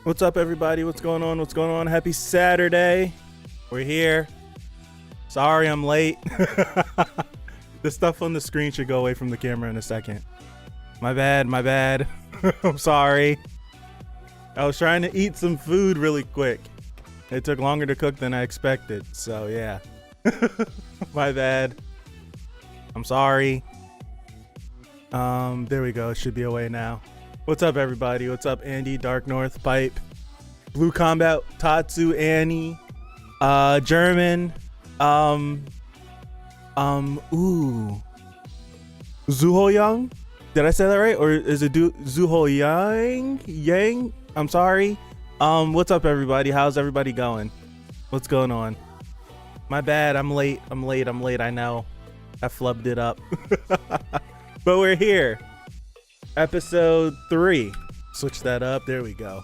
What's up, everybody? What's going on? What's going on? Happy Saturday. We're here. Sorry I'm late. The stuff on the screen should go away from the camera in a second. My bad. I'm sorry. I was trying to eat some food really quick. It took longer to cook than I expected, so yeah. My bad. I'm sorry. There we go. It should be away now. What's up, everybody? What's up, Andy, Dark North, Pipe, Blue Combat, Tatsu, Annie, German, Zuhoyang? Did I say that right? Or is it Zuhoyang? Yang? I'm sorry. What's up, everybody? How's everybody going? What's going on? My bad. I'm late. I know. I flubbed it up. But we're here. Episode 3. Switch that up. There we go.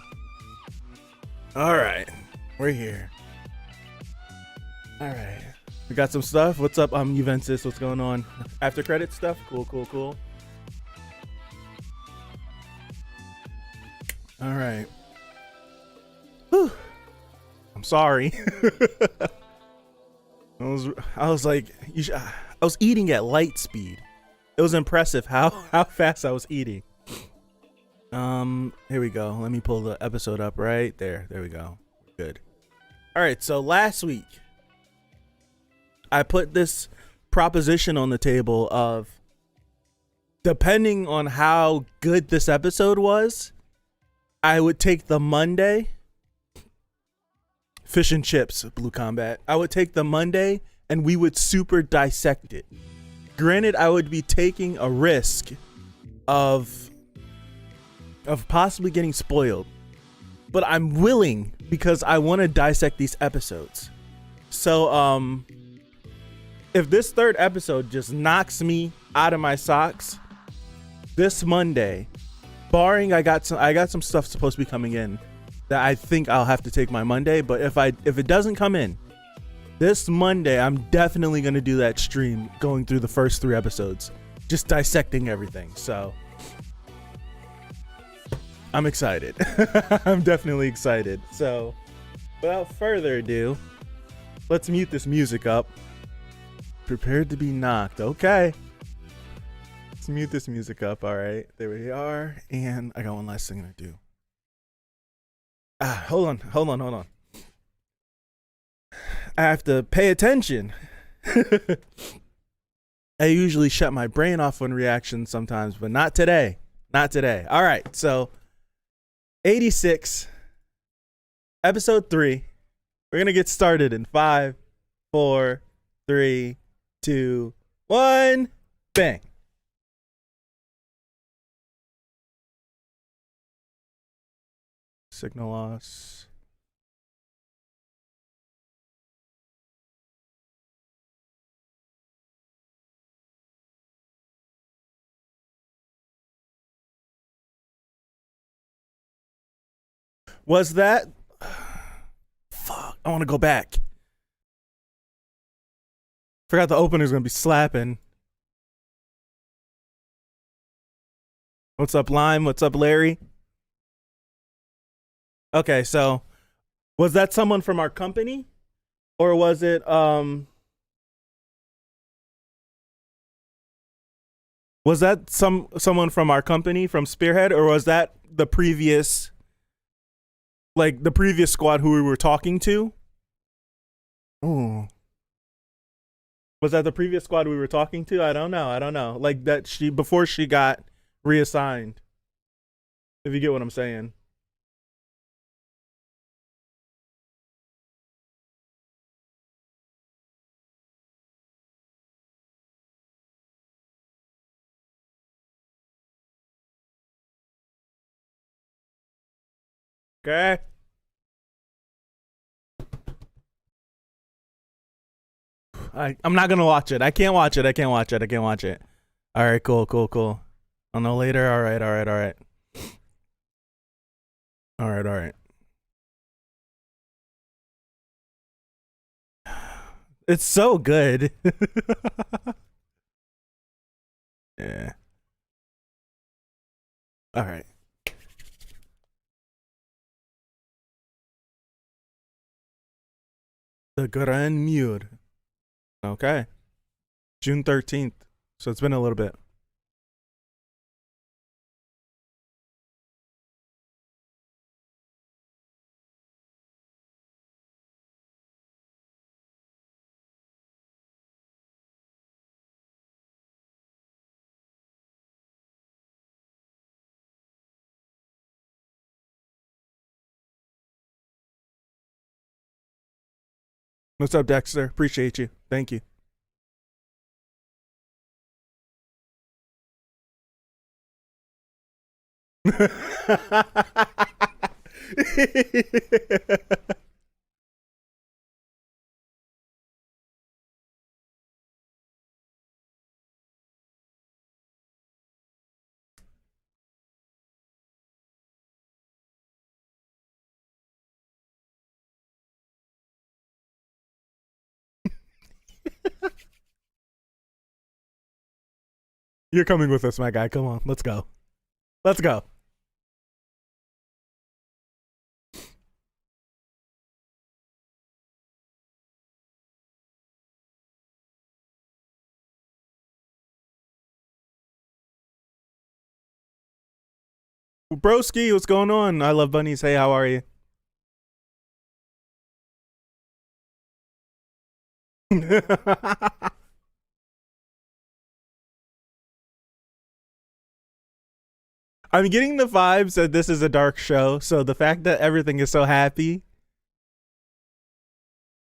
All right. We're here. All right. We got some stuff. What's up, Juventus? What's going on? After credit stuff? Cool. All right. Whew. I'm sorry. I was like, I was eating at light speed. It was impressive how fast I was eating. Here we go. Let me pull the episode up right there. There we go. Good. All right. So last week, I put this proposition on the table of, depending on how good this episode was, I would take the Monday. Fish and chips, Blue Combat. I would take the Monday and we would super dissect it. Granted, I would be taking a risk of possibly getting spoiled, but I'm willing because I want to dissect these episodes. So, if this third episode just knocks me out of my socks, this Monday, barring I got some stuff supposed to be coming in that I think I'll have to take my Monday, but if it doesn't come in, this Monday, I'm definitely going to do that stream going through the first 3 episodes, just dissecting everything. So I'm excited. I'm definitely excited. So without further ado, let's mute this music up. Prepared to be knocked. Okay. Let's mute this music up. All right. There we are. And I got one last thing to do. Hold on. I have to pay attention. I usually shut my brain off on reactions sometimes, but not today. All right, so 86, episode 3. We're going to get started in 5, 4, 3, 2, 1. Bang. Signal loss. Was that? Fuck. I want to go back. Forgot the opener's going to be slapping. What's up, Lime? What's up, Larry? Okay, so was that someone from our company? Or was it was that someone from our company, from Spearhead, or was that the previous squad who we were talking to? Ooh. Was that the previous squad we were talking to? I don't know. I don't know. Like that she before she got reassigned. If you get what I'm saying. Okay. I'm not gonna watch it. I can't watch it. I can't watch it. I can't watch it. All right, cool, cool, cool. I'll know later. All right, all right, all right. All right, all right. It's so good. Yeah. All right. The Grand Mur. Okay. June 13th. So it's been a little bit. What's up, Dexter? Appreciate you. Thank you. You're coming with us, my guy. Come on. Let's go. Let's go. Broski, what's going on? I love bunnies. Hey, how are you? I'm getting the vibes that this is a dark show, so the fact that everything is so happy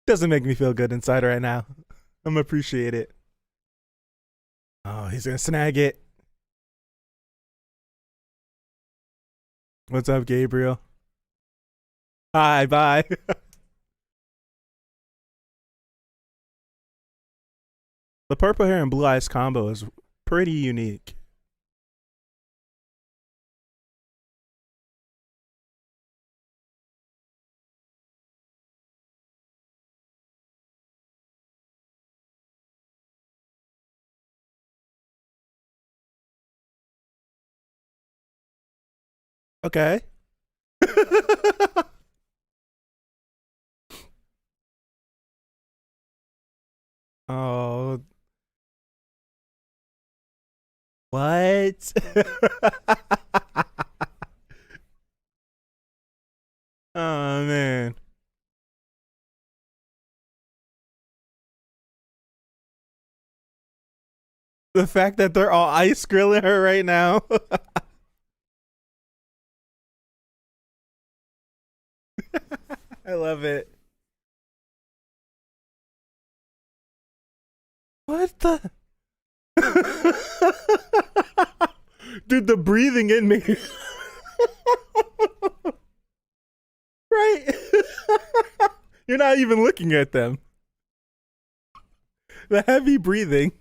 doesn't make me feel good inside right now. I'm appreciate it. Oh, he's gonna snag it. What's up, Gabriel? Hi, bye. The purple hair and blue eyes combo is pretty unique. Okay. Oh, what? Oh man. The fact that they're all ice grilling her right now. I love it. What the? Dude, the breathing in me. Right? You're not even looking at them. The heavy breathing.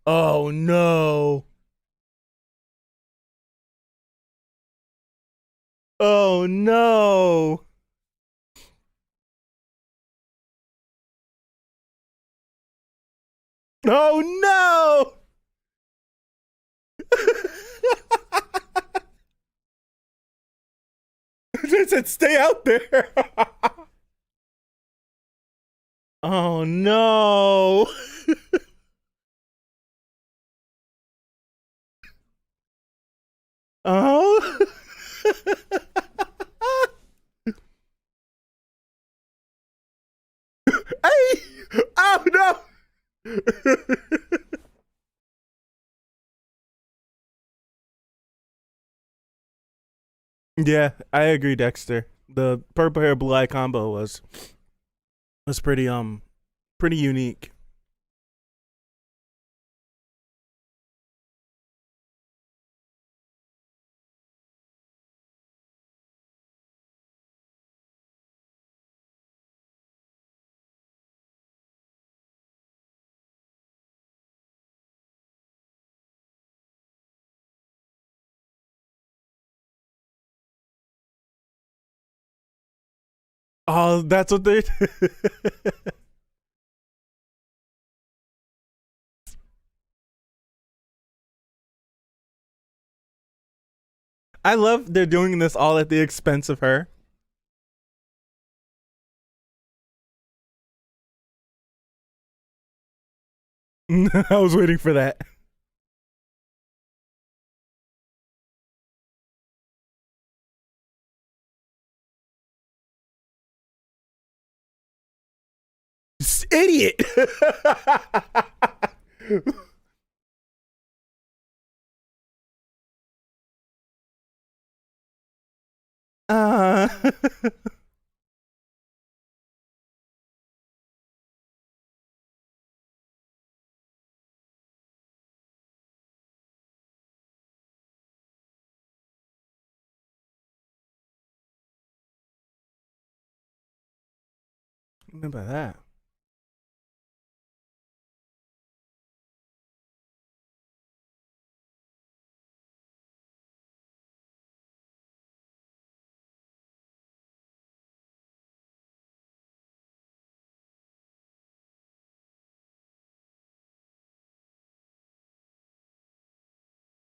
Oh no. Oh no. Oh no. They said stay out there. Oh no. Oh. Hey. Yeah, I agree, Dexter. The purple hair blue eye combo was pretty unique. Oh, that's what they. I love they're doing this all at the expense of her. I was waiting for that. Idiot. uh, remember that.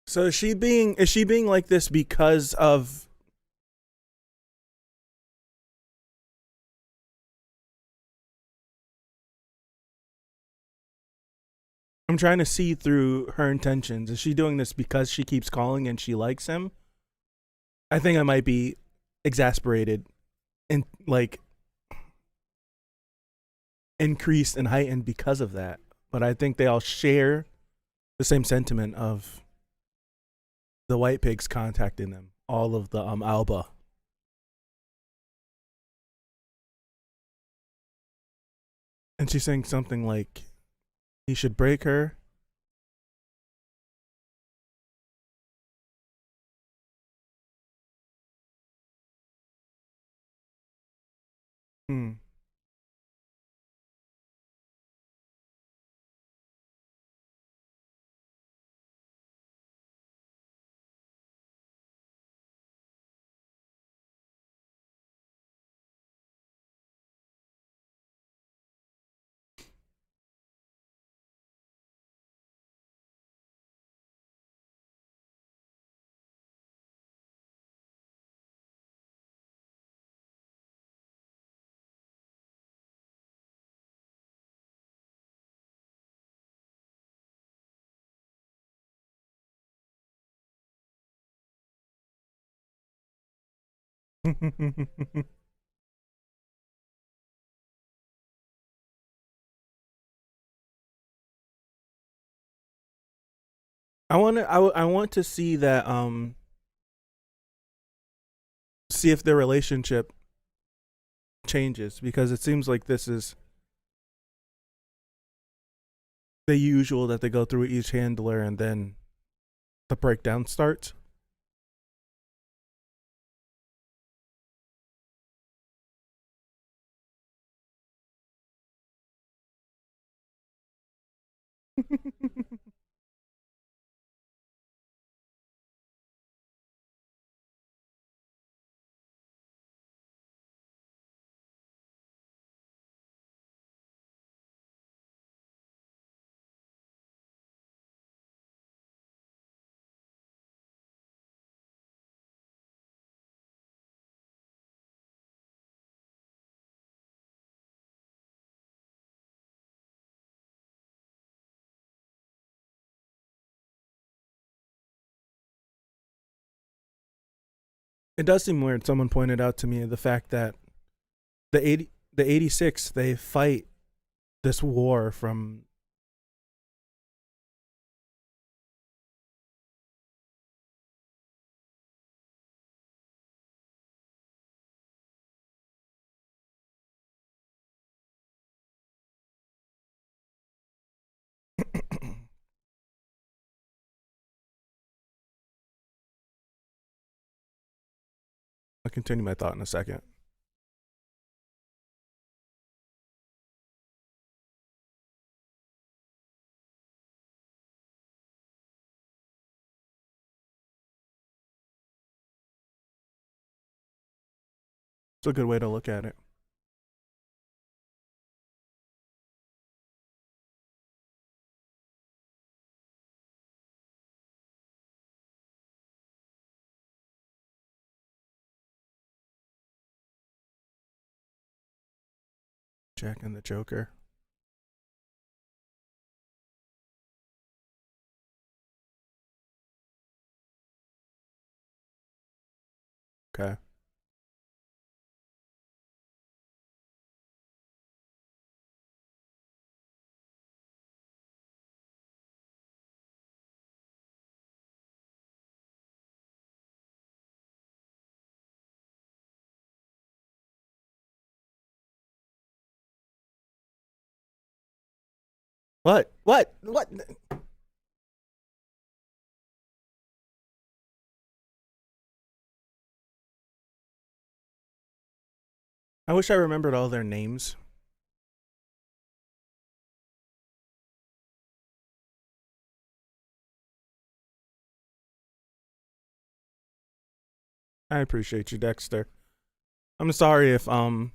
So is she being like this because of I'm trying to see through her intentions. Is she doing this because she keeps calling and she likes him? I think I might be exasperated and like increased and heightened because of that. But I think they all share the same sentiment of the white pigs contacting them. All of the Alba. And she's saying something like he should break her. Hmm. I want to see that see if their relationship changes because it seems like this is the usual that they go through each handler and then the breakdown starts. It does seem weird. Someone pointed out to me the fact that the 86 they fight this war from I'll continue my thought in a second. It's a good way to look at it. Jack and the Joker. Okay. What? What? What? I wish I remembered all their names. I appreciate you, Dexter. I'm sorry if my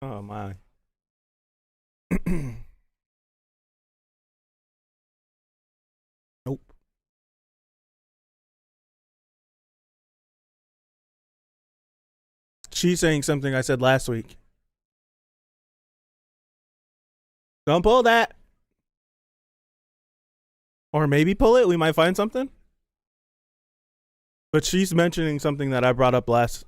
oh my. Nope. She's saying something I said last week. Don't pull that. Or maybe pull it. We might find something. But she's mentioning something that I brought up last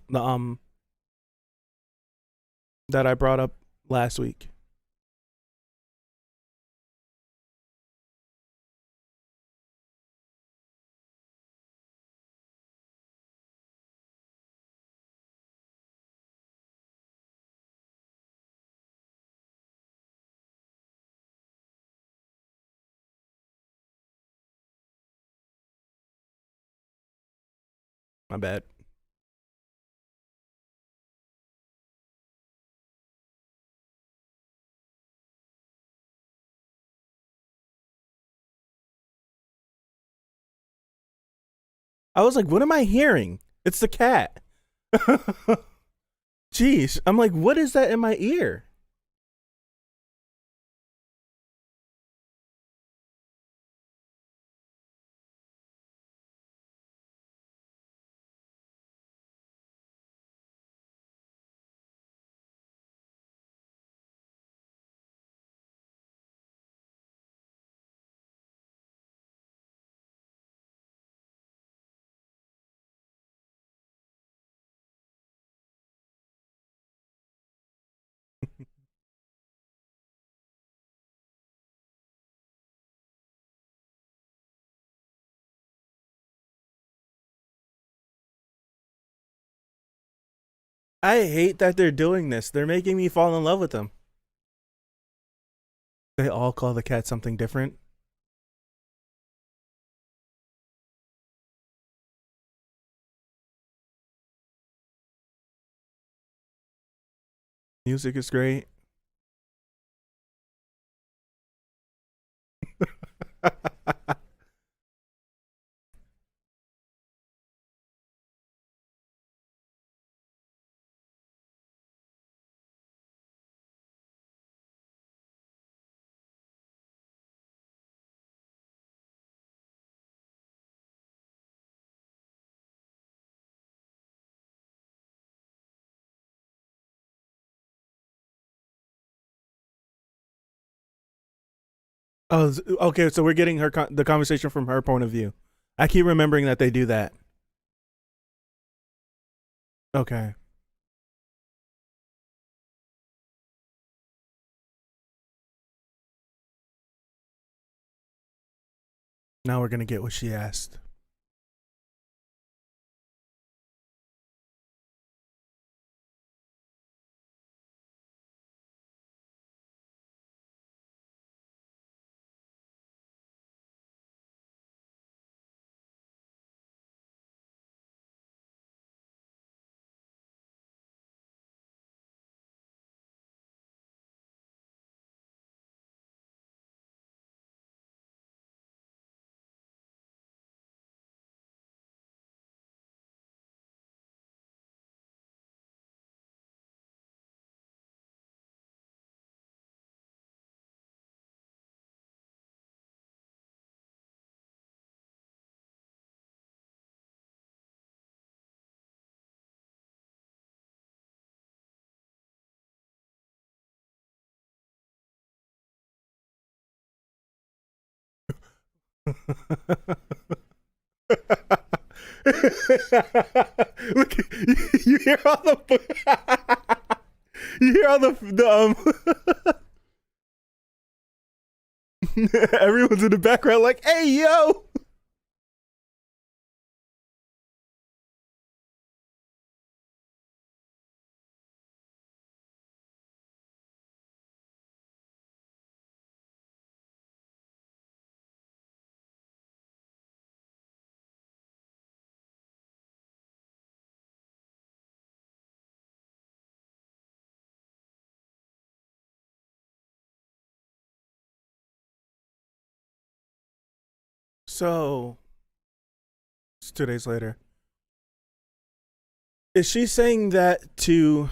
week. My bad. I was like, what am I hearing? It's the cat. Jeez. I'm like, what is that in my ear? I hate that they're doing this. They're making me fall in love with them. They all call the cat something different. Music is great. Oh, okay. So we're getting the conversation from her point of view. I keep remembering that they do that. Okay. Now we're gonna get what she asked. Look, you hear all the you hear all the everyone's in the background like, "Hey, yo!" So it's 2 days later. Is she saying that to?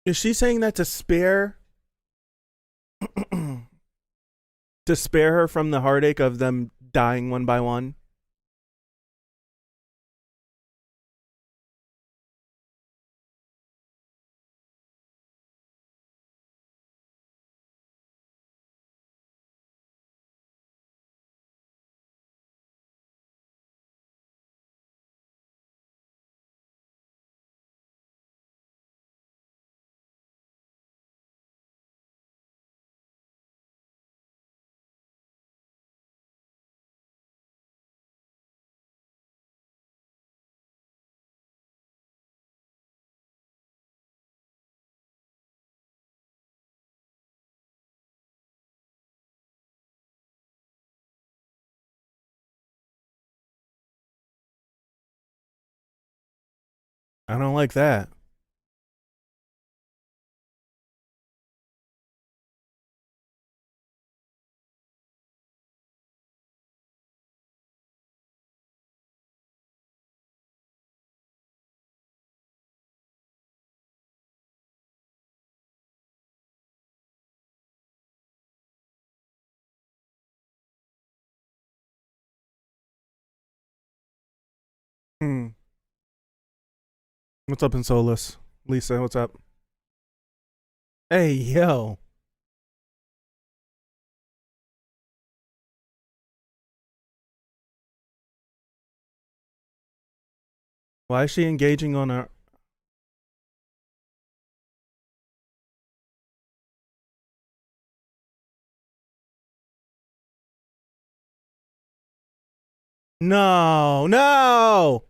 Is she saying that to spare? To spare her from the heartache of them dying one by one? I don't like that. Hmm. What's up in Solus? Lisa, what's up? Hey, yo. Why is she engaging on her? No, no.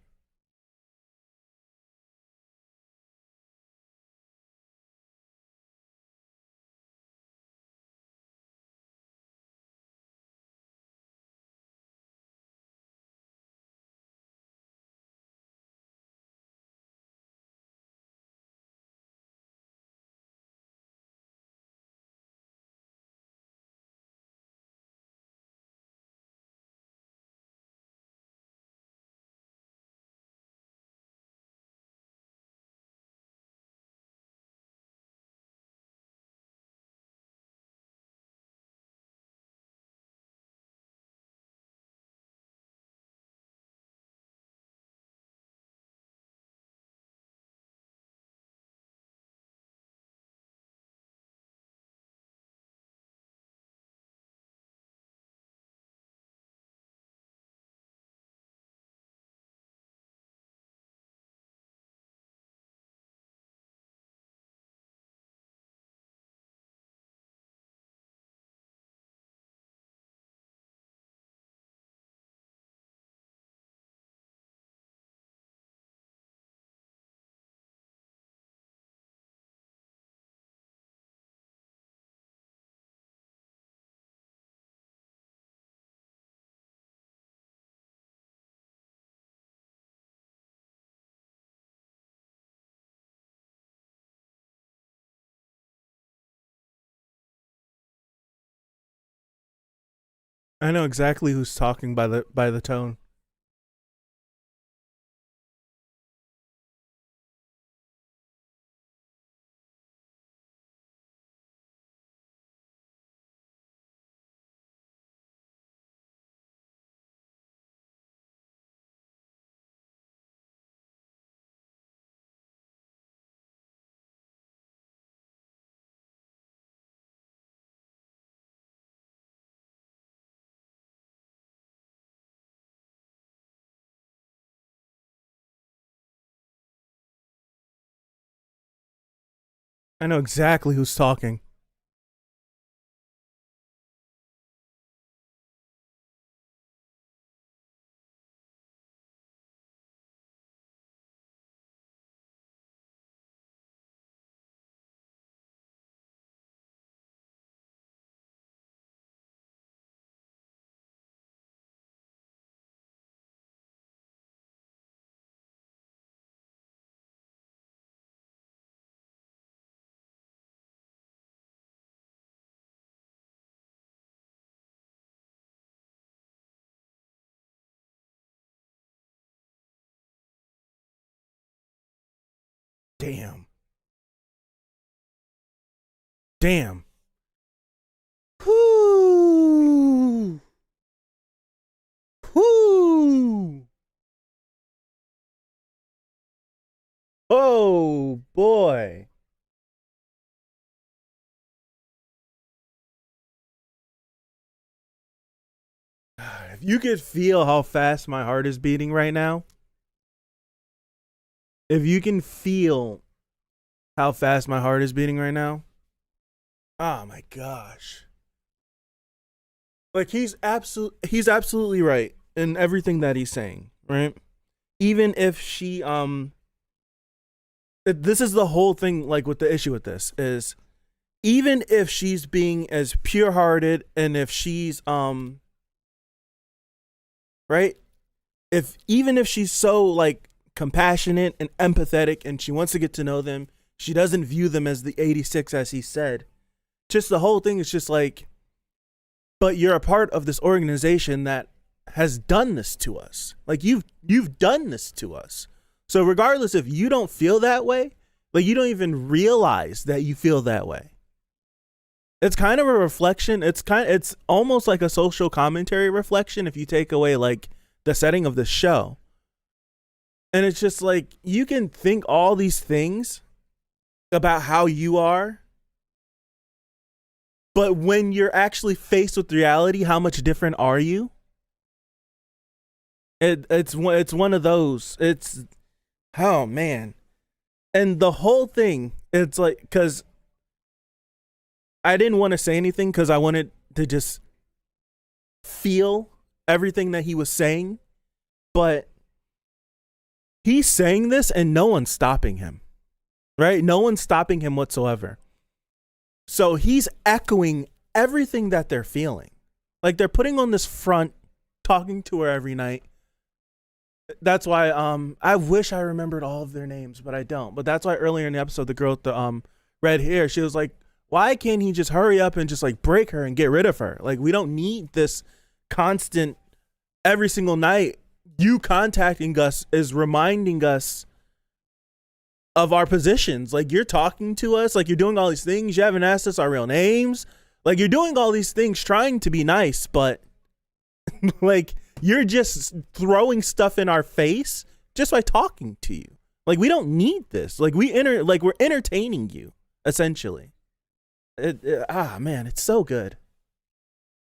I know exactly who's talking by the tone. I know exactly who's talking. Damn. Damn. Whoo. Whoo. Oh boy. If you could feel how fast my heart is beating right now, if you can feel how fast my heart is beating right now, oh my gosh. Like he's absolutely right in everything that he's saying, right? Even if she this is the whole thing, like with the issue with this is, even if she's being as pure-hearted and if she's right, if even if she's so like compassionate and empathetic and she wants to get to know them, she doesn't view them as the 86 as he said. Just the whole thing is just like, but you're a part of this organization that has done this to us. Like you've done this to us. So regardless if you don't feel that way, like you don't even realize that you feel that way. It's kind of a reflection. It's almost like a social commentary reflection if you take away like the setting of the show. And it's just like you can think all these things about how you are, but when you're actually faced with reality, how much different are you? It's one of those. It's, oh man. And the whole thing, it's like, because I didn't want to say anything because I wanted to just feel everything that he was saying, but he's saying this and no one's stopping him, right? No one's stopping him whatsoever. So he's echoing everything that they're feeling. Like they're putting on this front, talking to her every night. That's why I wish I remembered all of their names, but I don't. But that's why earlier in the episode, the girl with the red hair, she was like, why can't he just hurry up and just like break her and get rid of her? Like we don't need this constant every single night. You contacting us is reminding us of our positions. Like you're talking to us, like you're doing all these things. You haven't asked us our real names. Like you're doing all these things trying to be nice, but like you're just throwing stuff in our face just by talking to you. Like we don't need this. Like we're entertaining you essentially. Man, it's so good.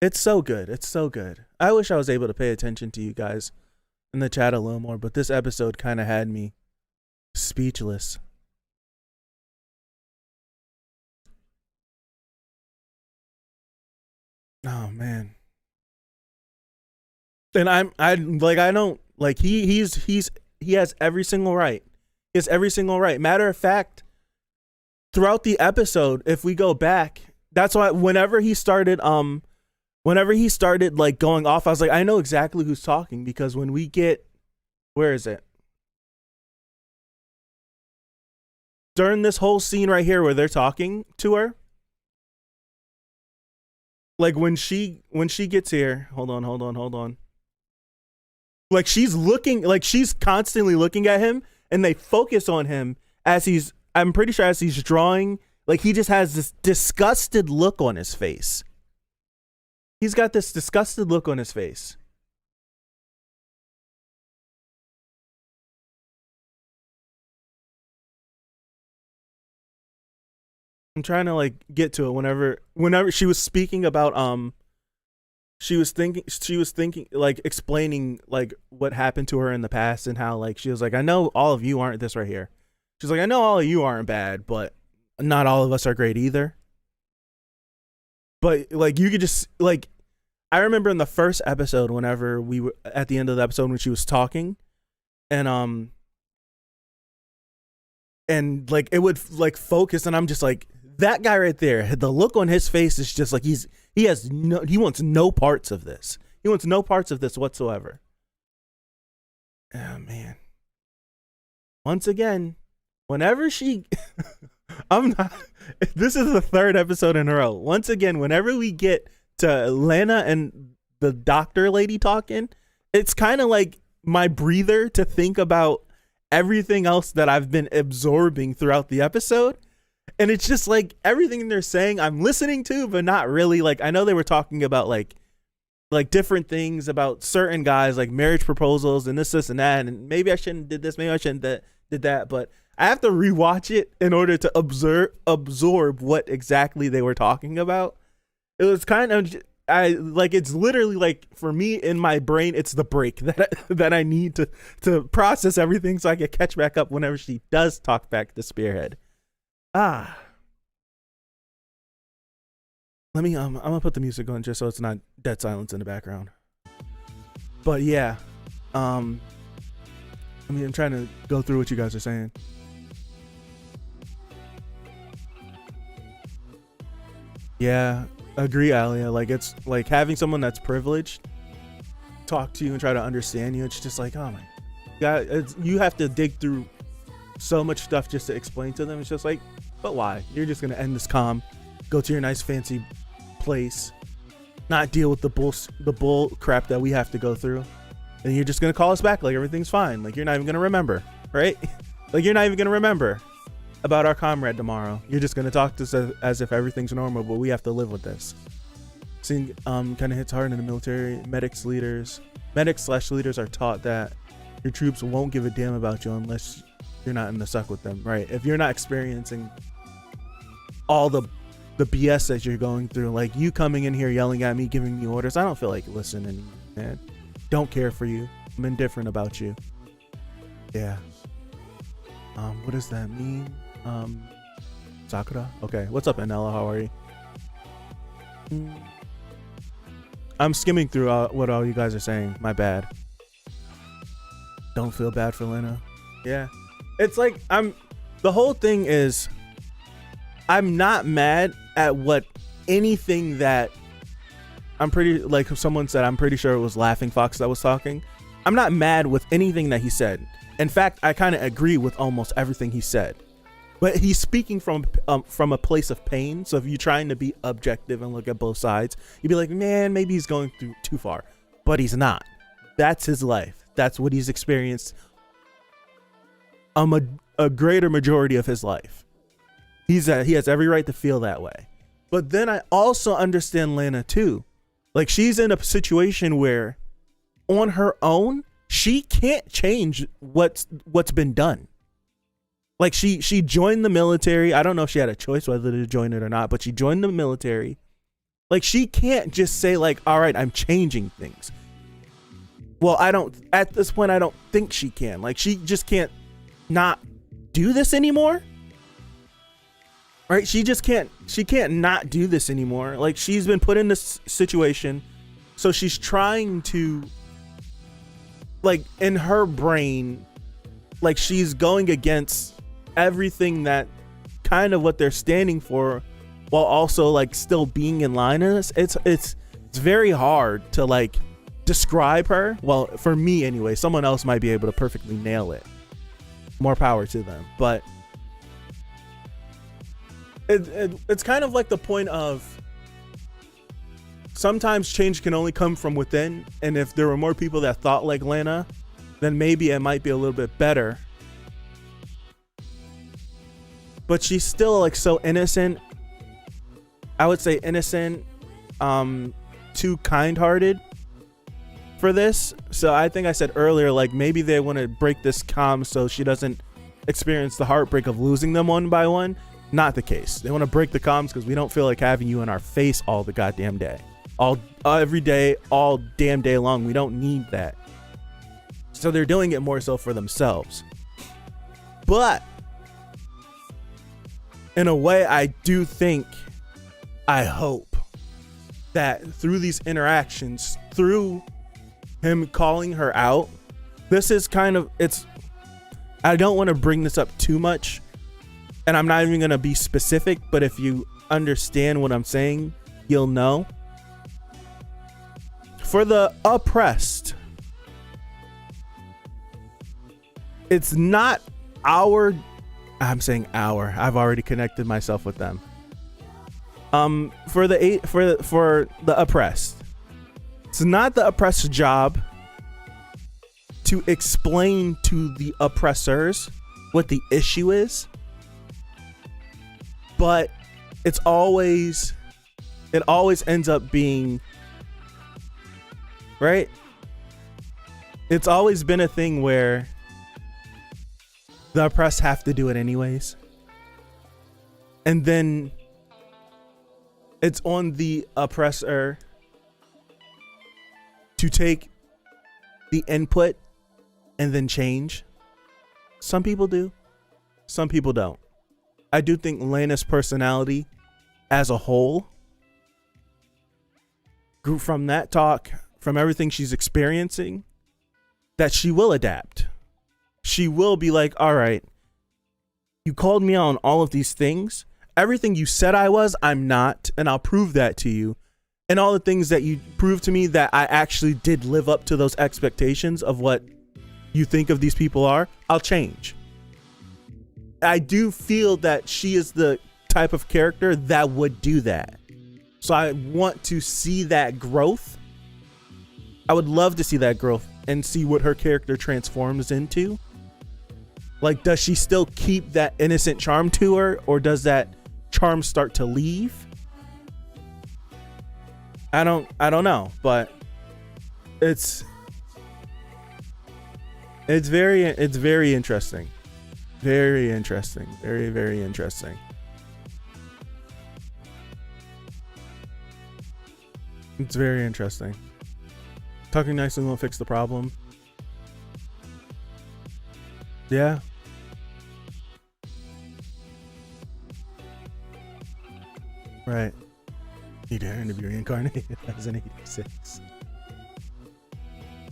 It's so good. It's so good. I wish I was able to pay attention to you guys in the chat a little more, but this episode kind of had me speechless. Oh man. And I don't like he has every single right. He has every single right. Matter of fact, throughout the episode, if we go back, that's why whenever he started like going off, I was like, I know exactly who's talking, because when we get, where is it? During this whole scene right here where they're talking to her, like when she gets here, hold on. Like she's constantly looking at him, and they focus on him as I'm pretty sure as he's drawing, like he just has this disgusted look on his face. He's got this disgusted look on his face. I'm trying to like get to it whenever she was speaking about she was thinking like explaining like what happened to her in the past and how like she was like, I know all of you aren't this right here. She's like, I know all of you aren't bad, but not all of us are great either. But like you could just like, I remember in the first episode whenever we were at the end of the episode when she was talking and like it would like focus and I'm just like, that guy right there, the look on his face is just like he wants no parts of this. He wants no parts of this whatsoever. Oh man. Once again, whenever she this is the third episode in a row. Once again, whenever we get to Lena and the doctor lady talking, it's kind of like my breather to think about everything else that I've been absorbing throughout the episode. And it's just like everything they're saying I'm listening to, but not really. Like I know they were talking about like different things about certain guys, like marriage proposals and this and that. And maybe I shouldn't did this, maybe I shouldn't did that. But I have to rewatch it in order to absorb what exactly they were talking about. It was kind of it's literally like for me in my brain, it's the break that I need to process everything so I can catch back up whenever she does talk back to Spearhead. Let me I'm gonna put the music on just so it's not dead silence in the background. But yeah, I'm trying to go through what you guys are saying. Yeah, agree, Alia. Like it's like having someone that's privileged talk to you and try to understand you. It's just like, oh my God, you have to dig through so much stuff just to explain to them. It's just like, but why? You're just gonna end this calm, go to your nice fancy place, not deal with the bull crap that we have to go through, and you're just gonna call us back like everything's fine. Like you're not even gonna remember, right? Like you're not even gonna remember about our comrade tomorrow. You're just gonna talk to us as if everything's normal, but we have to live with this. Seeing kind of hits hard in the military. Medics/leaders are taught that your troops won't give a damn about you unless you're not in the suck with them, right? If you're not experiencing all the BS that you're going through, like you coming in here yelling at me, giving me orders, I don't feel like listening, man. Don't care for you. I'm indifferent about you. Yeah. What does that mean? Sakura? Okay. What's up, Anella? How are you? I'm skimming through what all you guys are saying. My bad. Don't feel bad for Lena. Yeah. It's like the whole thing is I'm not mad at what anything that I'm pretty, like someone said, I'm pretty sure it was Laughing Fox that was talking. I'm not mad with anything that he said. In fact, I kind of agree with almost everything he said. But he's speaking from a place of pain. So if you're trying to be objective and look at both sides, you'd be like, man, maybe he's going through too far. But he's not. That's his life. That's what he's experienced a greater majority of his life. He has every right to feel that way. But then I also understand Lena too. Like she's in a situation where on her own, she can't change what's been done. Like she joined the military. I don't know if she had a choice whether to join it or not, but she joined the military. Like she can't just say like, all right, I'm changing things. Well, at this point, I don't think she can. Like she just can't not do this anymore. Right? She can't not do this anymore. Like she's been put in this situation. So she's trying to, like in her brain, like she's going against everything that kind of what they're standing for while also like still being in line in this. It's very hard to like describe her. Well, for me anyway, someone else might be able to perfectly nail it. More power to them. But it's kind of like the point of sometimes change can only come from within, and if there were more people that thought like Lana, then maybe it might be a little bit better. But she's still like so innocent. I would say innocent, too kind-hearted for this. So I think I said earlier, like maybe they want to break this calm so she doesn't experience the heartbreak of losing them one by one. Not the case. They want to break the comms because we don't feel like having you in our face all the goddamn day, every day, all damn day long. We don't need that. So they're doing it more so for themselves. But in a way, I do think, I hope that through these interactions, through him calling her out, this is kind of, I don't want to bring this up too much, and I'm not even going to be specific, but if you understand what I'm saying, you'll know. For the oppressed, it's not I'm saying our. I've already connected myself with them. For the oppressed, it's not the oppressed's job to explain to the oppressors what the issue is, but it always ends up being right. It's always been a thing where the oppressed have to do it anyways, and then it's on the oppressor to take the input and then change. Some people do, some people don't. I do think Lana's personality as a whole grew from that talk, from everything she's experiencing, that she will adapt. She will be like, all right, you called me on all of these things. Everything you said I was, I'm not, and I'll prove that to you. And all the things that you proved to me that I actually did live up to those expectations of what you think of these people are, I'll change. I do feel that she is the type of character that would do that. So I want to see that growth. I would love to see that growth and see what her character transforms into. Like, does she still keep that innocent charm to her, or does that charm start to leave? I don't know, but it's very interesting. Very interesting. Very, very interesting. It's very interesting. Talking nicely won't fix the problem. Yeah. Right. Need to interview reincarnated as an 86.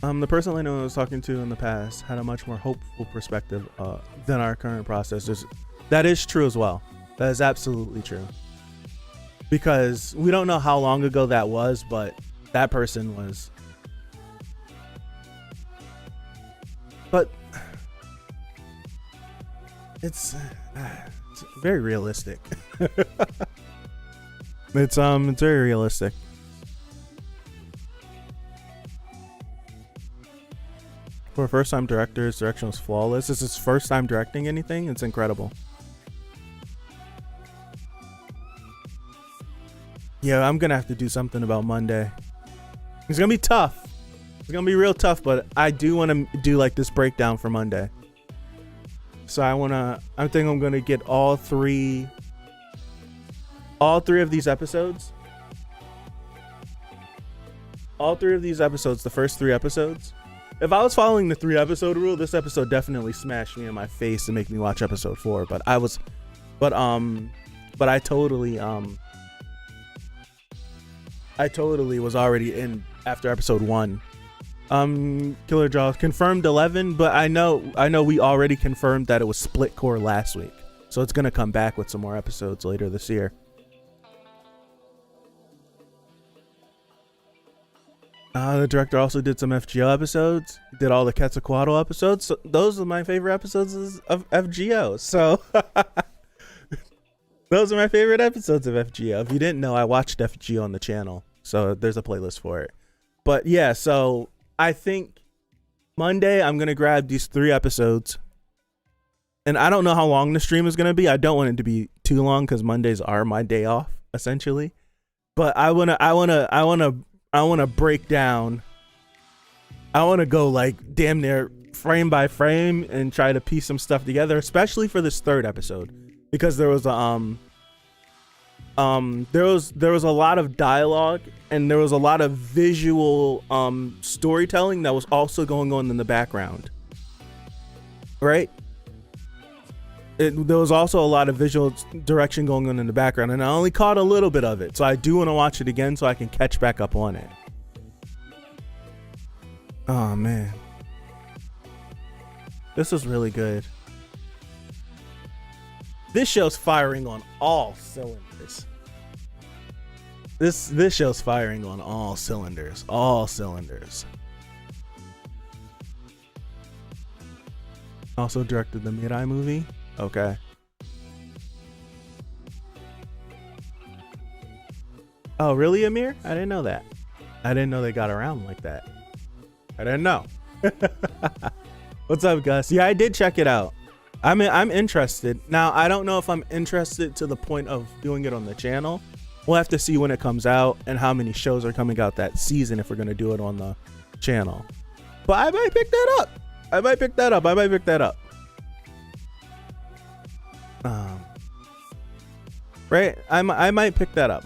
The person I know I was talking to in the past had a much more hopeful perspective than our current process. That is true as well. That is absolutely true. Because we don't know how long ago that was, but that person was. But it's very realistic. It's very realistic. For a first-time director, his direction was flawless. This is his first time directing anything. It's incredible. Yeah, I'm gonna have to do something about Monday. It's gonna be tough. It's gonna be real tough, but I do want to do like this breakdown for Monday. So I think I'm gonna get all three of these episodes. All three of these episodes, the first 3 episodes. If I was following the 3-episode rule, this episode definitely smashed me in my face to make me watch episode 4. But I totally was already in after episode 1. Killer Jaws confirmed 11, but I know we already confirmed that it was split core last week, so it's gonna come back with some more episodes later this year. The director also did some FGO episodes. He did all the Quetzalcoatl episodes. So those are my favorite episodes of FGO. So those are my favorite episodes of FGO. If you didn't know, I watched FGO on the channel. So there's a playlist for it. But yeah, so I think Monday I'm going to grab these 3 episodes. And I don't know how long the stream is going to be. I don't want it to be too long because Mondays are my day off, essentially. But I want to break down. I want to go like damn near frame by frame and try to piece some stuff together, especially for this 3rd episode, because there was a there was a lot of dialogue and there was a lot of visual storytelling that was also going on in the background, right? There was also a lot of visual direction going on in the background, and I only caught a little bit of it, so I do want to watch it again so I can catch back up on it. Oh man, this is really good. This show's firing on all cylinders. This show's firing on all cylinders. All cylinders. Also directed the Mirai movie. Okay. Oh, really, Amir? I didn't know that. I didn't know they got around like that. I didn't know. What's up, Gus? Yeah, I did check it out. I'm interested. Now, I don't know if I'm interested to the point of doing it on the channel. We'll have to see when it comes out and how many shows are coming out that season if we're going to do it on the channel. But I might pick that up. I might pick that up. Right? I might pick that up.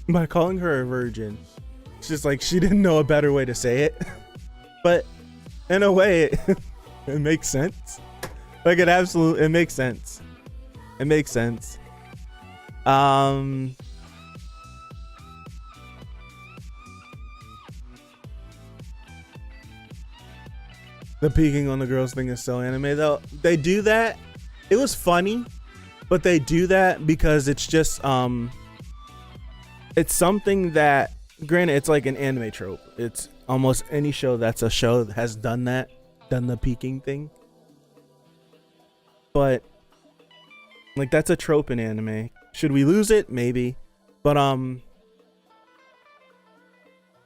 By calling her a virgin, it's just like she didn't know a better way to say it. But in a way, it makes sense. Like it makes sense. It makes sense. The peeking on the girls thing is so anime though. They do that. It was funny, but they do that because it's just it's something that, granted, it's like an anime trope. It's almost any show that's a show that has done the peeking thing. But like that's a trope in anime. Should we lose it? Maybe. But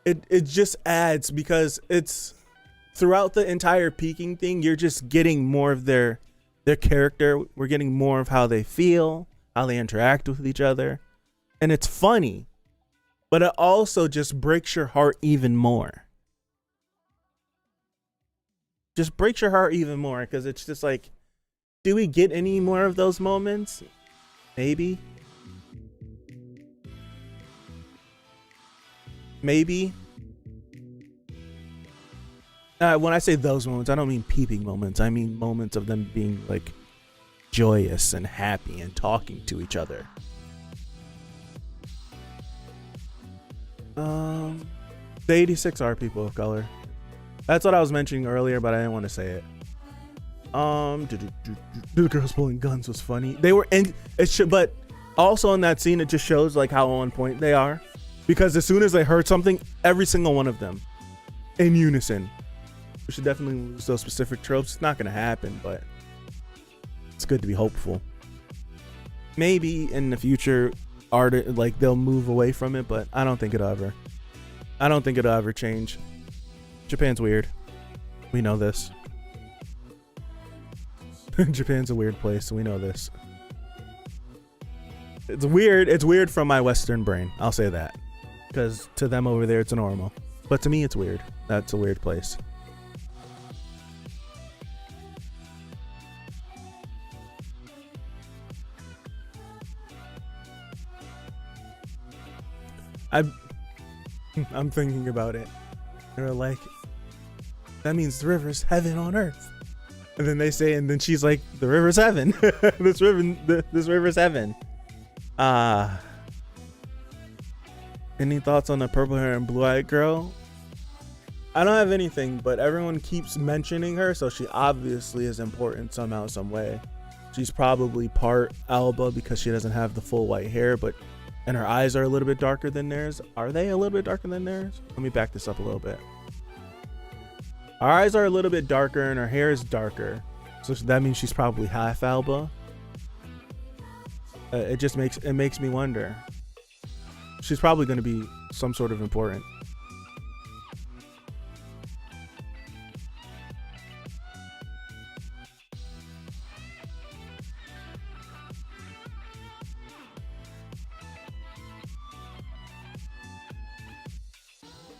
it just adds, because it's throughout the entire peeking thing, you're just getting more of their character. We're getting more of how they feel, how they interact with each other. And it's funny. But it also just breaks your heart even more. Just breaks your heart even more, because it's just like, do we get any more of those moments? Maybe. When I say those moments, I don't mean peeping moments. I mean moments of them being like joyous and happy and talking to each other. The 86 are people of color. That's what I was mentioning earlier, but I didn't want to say it. The girls pulling guns was funny. They were in it, but also in that scene, it just shows like how on point they are, because as soon as they heard something, every single one of them in unison. We should definitely lose those specific tropes. It's not gonna happen, but it's good to be hopeful. Maybe in the future, like they'll move away from it, but I don't think it'll ever change. Japan's weird. We know this. Japan's a weird place. We know this. It's weird from my Western brain. I'll say that, because to them over there it's normal, but to me it's weird. That's a weird place. I'm thinking about it. They're like, that means the river's heaven on earth. And then they say, and then she's like, the river's heaven. this river's heaven. Any thoughts on the purple hair and blue eyed girl? I don't have anything, but everyone keeps mentioning her, so she obviously is important somehow, some way. She's probably part Alba because she doesn't have the full white hair, and her eyes are a little bit darker than theirs. Are they a little bit darker than theirs? Let me back this up a little bit. Our eyes are a little bit darker and her hair is darker, so that means she's probably half Alba. It makes me wonder. She's probably going to be some sort of important.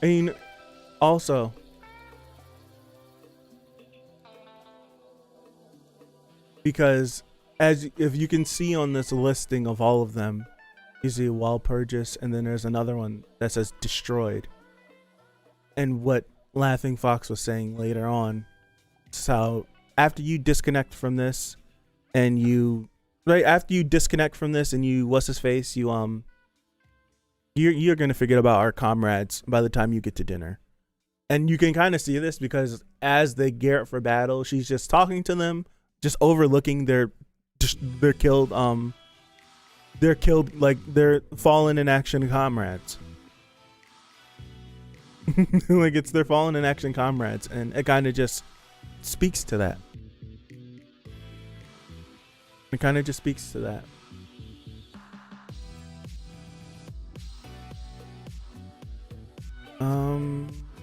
I mean, also, because if you can see on this listing of all of them, you see Walpurgis, and then there's another one that says destroyed. And what Laughing Fox was saying later on, so after you disconnect from this, and you what's his face, you're gonna forget about our comrades by the time you get to dinner. And you can kind of see this because as they gear up for battle, she's just talking to them, just overlooking their killed like their fallen in action comrades. Like it's their fallen in action comrades, and it kind of just speaks to that. It kind of just speaks to that.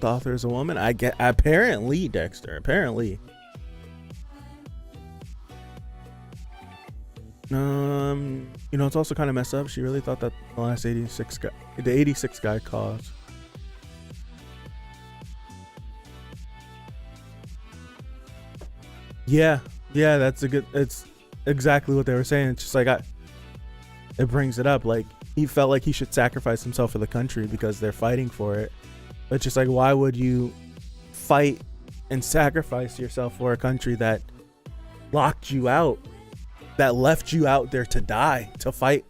The author is a woman. I get, apparently, Dexter. Apparently. It's also kind of messed up. She really thought that the last 86 guy caused. Yeah, it's exactly what they were saying. It's just like, it brings it up. Like, he felt like he should sacrifice himself for the country because they're fighting for it. But just like, why would you fight and sacrifice yourself for a country that locked you out, that left you out there to die, to fight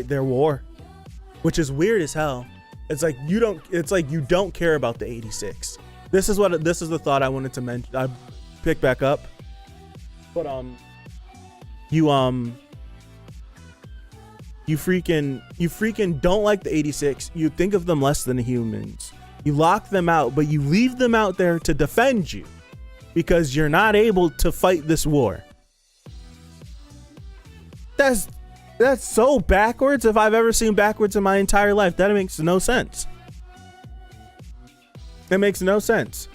their war? Which is weird as hell. It's like you don't care about the 86. This is the thought I wanted to mention. I pick back up. But you freaking don't like the 86. You think of them less than humans. You lock them out, but you leave them out there to defend you because you're not able to fight this war. That's so backwards if I've ever seen backwards in my entire life. That makes no sense. It makes no sense.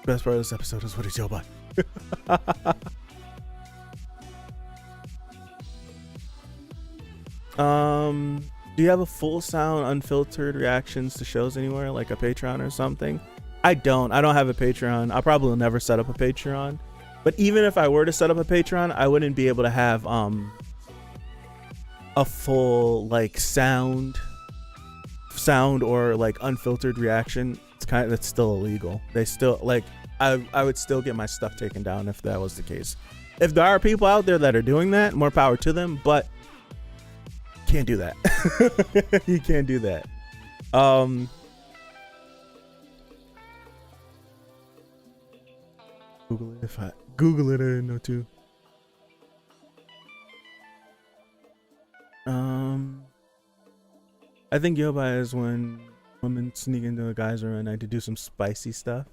Best part of this episode is what he's yelled by. Do you have a full sound unfiltered reactions to shows anywhere, like a Patreon or something? I don't have a Patreon. I'll probably never set up a Patreon, but even if I were to set up a Patreon, I wouldn't be able to have a full like sound or like unfiltered reaction. That's still illegal. They still like, I would still get my stuff taken down if that was the case. If there are people out there that are doing that, more power to them, but can't do that. You can't do that. Google it, I didn't know too. I think Yobai is when women sneak into a guy's room at night to do some spicy stuff.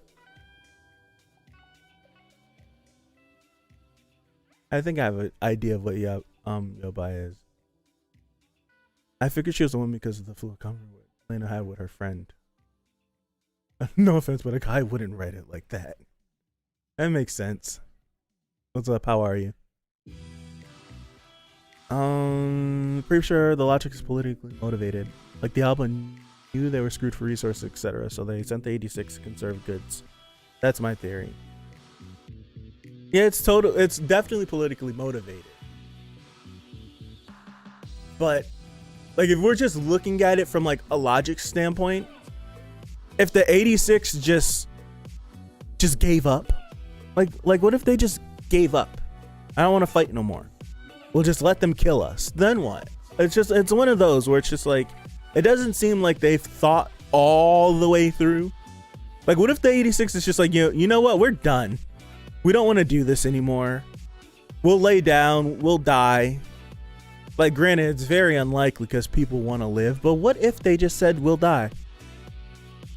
I think I have an idea of what Yobai is. I figured she was a woman because of the flu cover Lena had with her friend. No offense, but a guy wouldn't write it like that. That makes sense. What's up? How are you? Pretty sure the logic is politically motivated. Like the album knew they were screwed for resources, etc. So they sent the 86 to conserve goods. That's my theory. Yeah, it's definitely politically motivated. But like, if we're just looking at it from like a logic standpoint, if the 86 just gave up, like what if they just gave up? I don't want to fight no more. We'll just let them kill us. Then what? It's one of those where it's just like, it doesn't seem like they've thought all the way through Like, what if the 86 is just like, you know what? We're done. We don't want to do this anymore. We'll lay down. We'll die. Like, granted, it's very unlikely because people want to live. But what if they just said, we'll die?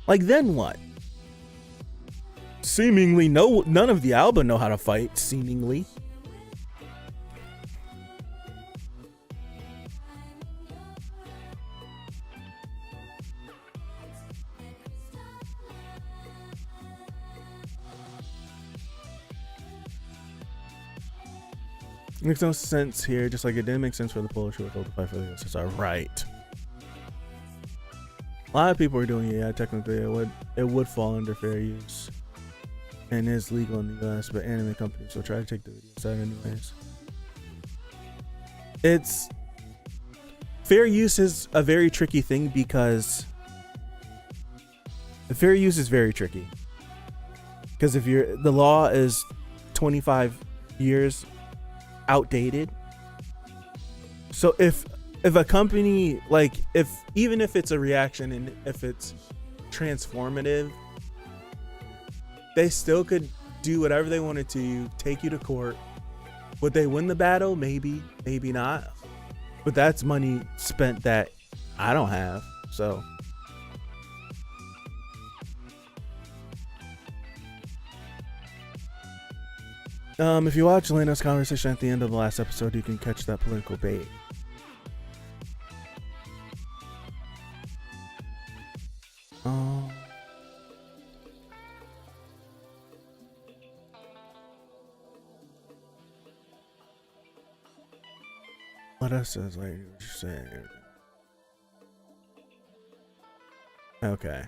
Like, then what? Seemingly, none of the Alba know how to fight, seemingly. Makes no sense here, just like it didn't make sense for the Polish who were told to fight for the USSR. Right. A lot of people are doing it. Yeah, technically it would fall under fair use and is legal in the US, but anime companies will try to take the video side anyways. It's fair use is a very tricky thing because fair use is very tricky. Because if the law is 25 years outdated. So if a company, like, even if it's a reaction and if it's transformative, they still could do whatever they wanted to, take you to court. Would they win the battle? Maybe, maybe not. But that's money spent that I don't have. So if you watch Leno's conversation at the end of the last episode, you can catch that political bait. What else is like you were saying? Okay.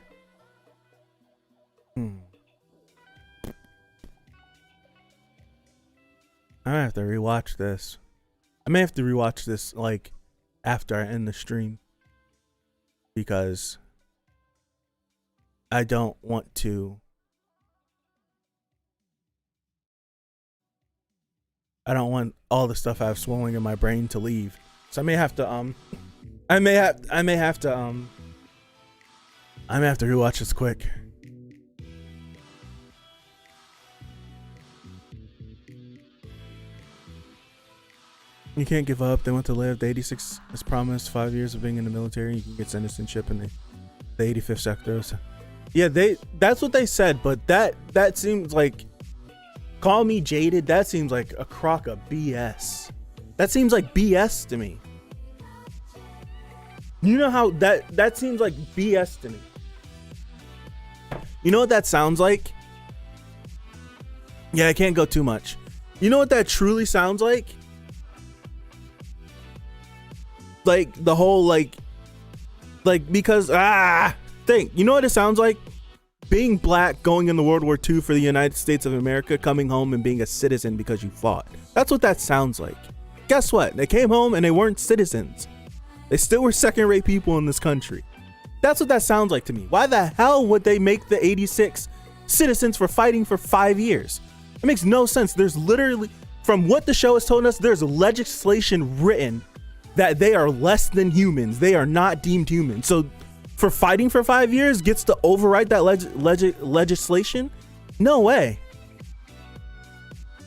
I might have to rewatch this. I may have to rewatch this like after I end the stream because I don't want to. I don't want all the stuff I have swirling in my brain to leave. So I may have to I may have to rewatch this quick. You can't give up. They want to live. The 86 is promised 5 years of being in the military. You can get citizenship in the 85th sector. So, yeah, that's what they said, but that seems like, call me jaded, that seems like a crock of BS. That seems like BS to me. You know how that seems like BS to me. You know what that sounds like? Yeah, I can't go too much. You know what that truly sounds like? Like the whole like because think, you know what it sounds like? Being black, going into World War II for the United States of America, coming home and being a citizen because you fought. That's what that sounds like. Guess what? They came home and they weren't citizens. They still were second-rate people in this country. That's what that sounds like to me. Why the hell would they make the 86 citizens for fighting for 5 years? It makes no sense. There's literally, from what the show has told us, there's legislation written that they are less than humans. They are not deemed human. So for fighting for 5 years gets to override that legislation? No way.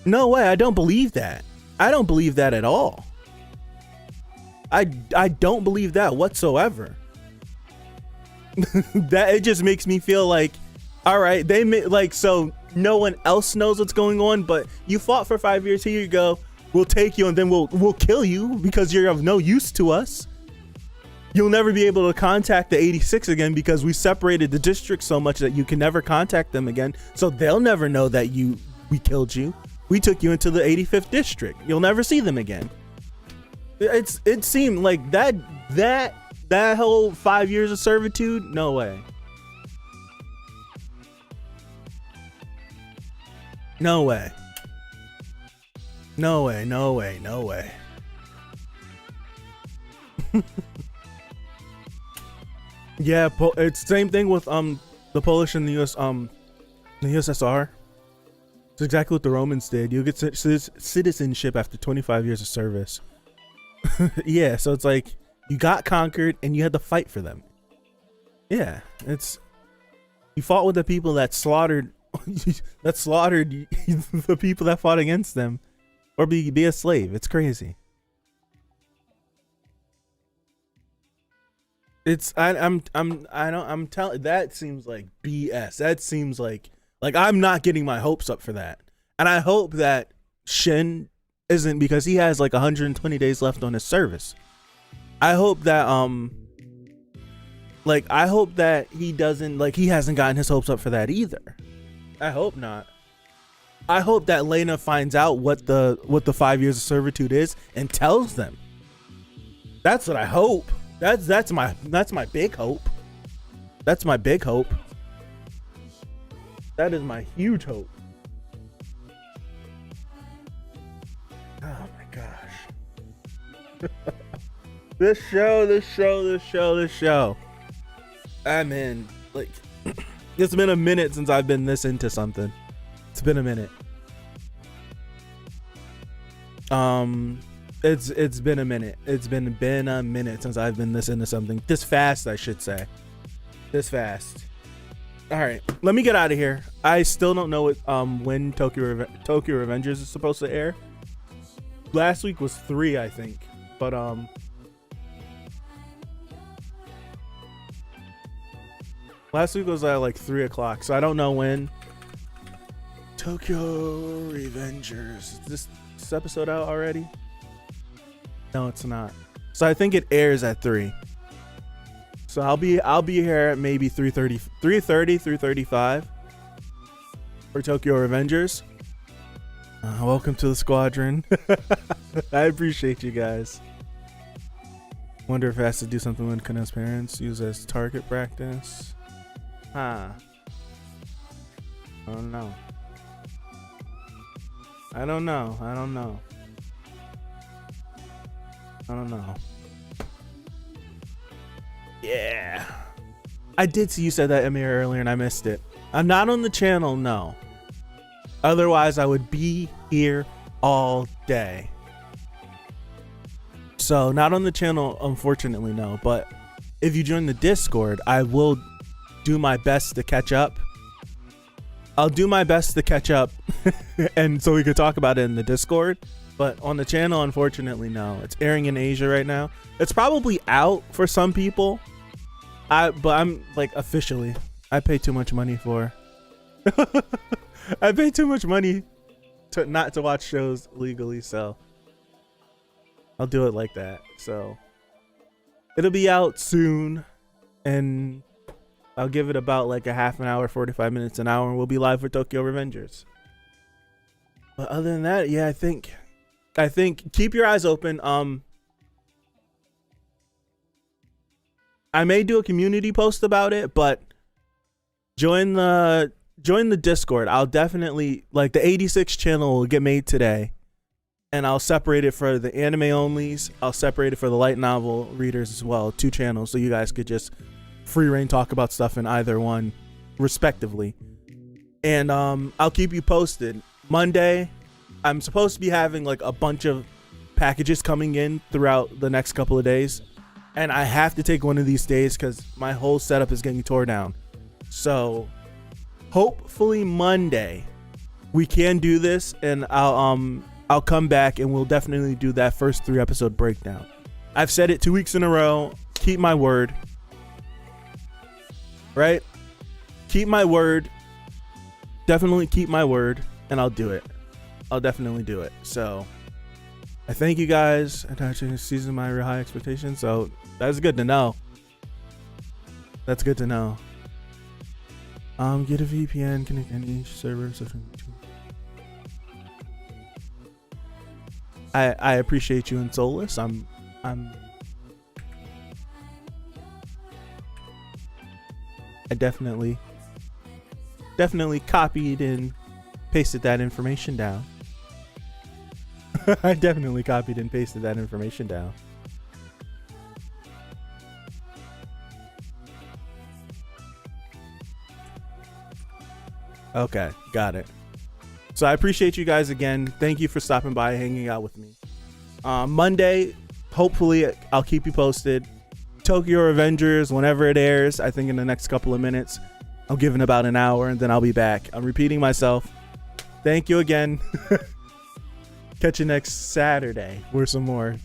No way. I don't believe that. I don't believe that at all. I don't believe that whatsoever. That it just makes me feel like, all right, they like, so no one else knows what's going on, but you fought for 5 years. Here you go. We'll take you and then we'll kill you because you're of no use to us. You'll never be able to contact the 86 again because we separated the district so much that you can never contact them again. So they'll never know that we killed you. We took you into the 85th district. You'll never see them again. It seemed like that whole 5 years of servitude. No way. No way. No way, no way, no way. Yeah, it's the same thing with the Polish and the USSR. It's exactly what the Romans did. You'll get citizenship after 25 years of service. Yeah, so it's like you got conquered and you had to fight for them. Yeah, it's You fought with the people that slaughtered the people that fought against them, or be a slave. It's crazy. I'm telling, that seems like BS. That seems like I'm not getting my hopes up for that. And I hope that Shin isn't, because he has like 120 days left on his service. I hope that I hope that he doesn't, like, he hasn't gotten his hopes up for that either. I hope not. I hope that Lena finds out what the 5 years of servitude is and tells them. That's what I hope. That's my big hope. That's my big hope. That is my huge hope. Oh my gosh. This show. I'm in, like, it's been a minute since I've been this into something. It's been a minute. It's been a minute. It's been a minute since I've been this into something. This fast, I should say. This fast. All right, let me get out of here. I still don't know what when Tokyo Revengers is supposed to air. Last week was 3, I think, but last week was at like 3 o'clock, so I don't know when. Tokyo Revengers. Is this episode out already? No, it's not. So I think it airs at 3. So I'll be here at maybe 3:30, 3:35 for Tokyo Revengers. Welcome to the squadron. I appreciate you guys. Wonder if it has to do something with Kana's parents use as target practice. I don't know. I don't know. Yeah. I did see you said that, Emir, earlier, and I missed it. I'm not on the channel, no. Otherwise, I would be here all day. So, not on the channel, unfortunately, no. But if you join the Discord, I will do my best to catch up. I'll do my best to catch up, and so we could talk about it in the Discord. But on the channel, unfortunately, no. It's airing in Asia right now. It's probably out for some people. But I'm like, officially, I pay too much money for. I pay too much money to not to watch shows legally, so I'll do it like that. So it'll be out soon, and I'll give it about like a half an hour, 45 minutes, an hour, and we'll be live for Tokyo Revengers. But other than that, yeah, I think keep your eyes open. I may do a community post about it, but join the Discord. I'll definitely, like, the 86 channel will get made today, and I'll separate it for the anime onlys. I'll separate it for the light novel readers as well, 2 channels, so you guys could just free reign talk about stuff in either one, respectively. And I'll keep you posted. Monday, I'm supposed to be having like a bunch of packages coming in throughout the next couple of days, and I have to take one of these days because my whole setup is getting tore down. So hopefully Monday we can do this, and I'll come back and we'll definitely do that first 3 episode breakdown. I've said it 2 weeks in a row. Keep my word. Right? Keep my word. Definitely keep my word, and I'll do it. I'll definitely do it. So I thank you guys. I actually seasoned my real high expectations, so that's good to know. That's good to know. Get a VPN, connect any server. I appreciate you in Solus. I'm I definitely copied and pasted that information down. I definitely copied and pasted that information down. Okay, got it. So I appreciate you guys again. Thank you for stopping by, hanging out with me. Monday, hopefully I'll keep you posted. Tokyo Revengers, whenever it airs, I think in the next couple of minutes. I'll give it about an hour and then I'll be back. I'm repeating myself. Thank you again. Catch you next Saturday for some more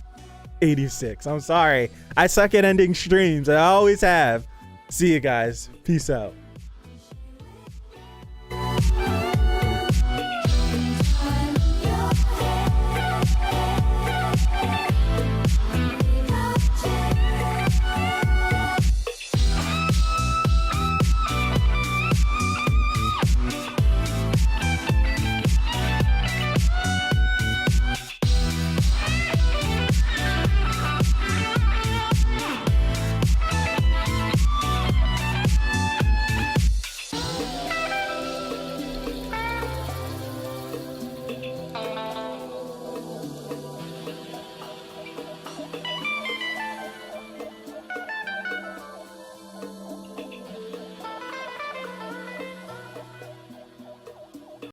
86. I'm sorry. I suck at ending streams. I always have. See you guys. Peace out.